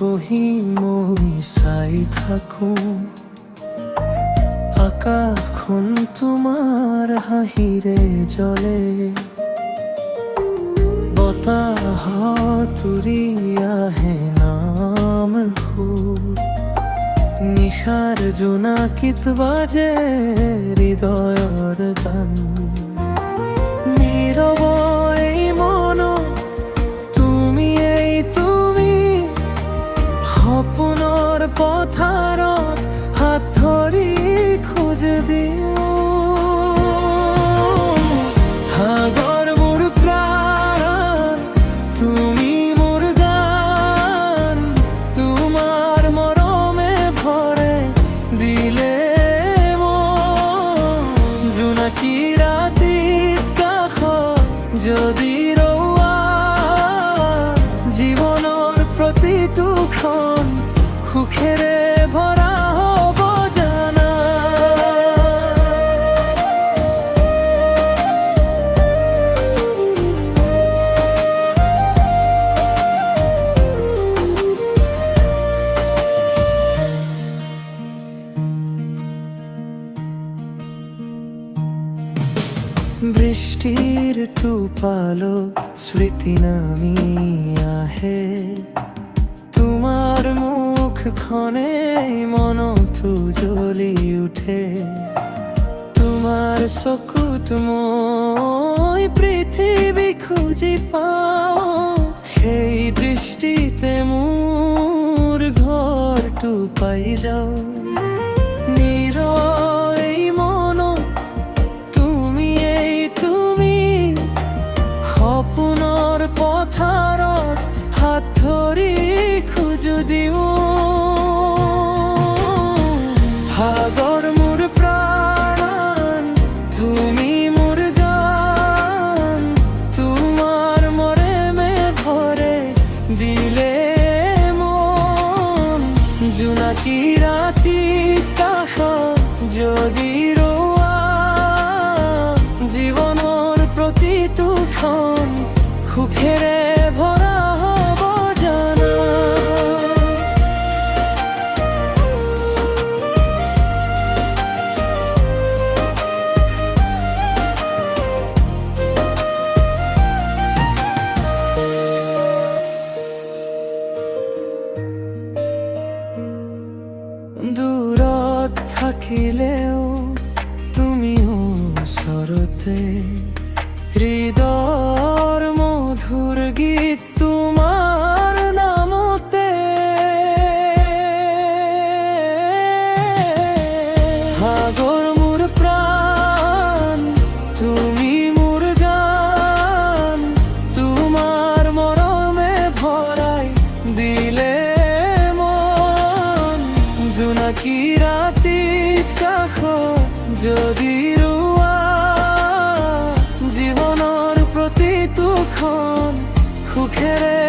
বহি মই চাই থাকো আকাশখন তোমাৰ হাঁহিৰে জ্বলে, বতাহত উৰি আহে নাম সুৰ, নিশাৰ জোনাকিত বাজে হৃদয়ৰ গান। নীৰৱ এই মন তুমি সপোনৰ পথাৰত হাত ধৰি খোজ দিওঁ। সাগৰ মোৰ প্ৰাণ, তুমি মোৰ গান, তোমাৰ মৰমে ভৰে দিলে মন। জোনাকী ৰাতিত কাষত যদি ৰৱা, জীৱনৰ প্ৰতিটো ক্ষণ সুখেৰে ভৰা হ'ব জানা। বৃষ্টিৰ টোপালত স্মৃতি নামি আহে, তোমাৰ মুখখনে মনতো জ্বলি উঠে। তোমাৰ চকুত মই পৃথিৱী খুজি পাওঁ, সেই দৃষ্টিতে মোৰ ঘৰটো পাই যাওঁ। নীৰৱ মন তুমি সপোনৰ পথাৰত হাত ধৰি খোজ দিওঁ। সাগৰ মোৰ প্ৰাণ, তুমি মোৰ গান, তোমাৰ মৰমে ভৰে দিলে মন। জোনাকী ৰাতি কাষত যদি ৰোৱা, জীৱনৰ প্ৰতিটো ক্ষণ সুখেৰে ভৰা হ'ব জানা। দূৰত থাকিলেও তুমি ওচৰতে, হৃদয়ৰ মধুৰ গীত তোমাৰ নামতে। সাগৰ মোৰ প্ৰাণ, তুমি মোৰ গান, তোমাৰ মৰমে ভৰাই দিলে মন। জোনাকী ৰাতিত কাষত যদি ৰোৱা, জীৱনৰ প্ৰতিটো ক্ষণ সুখেৰে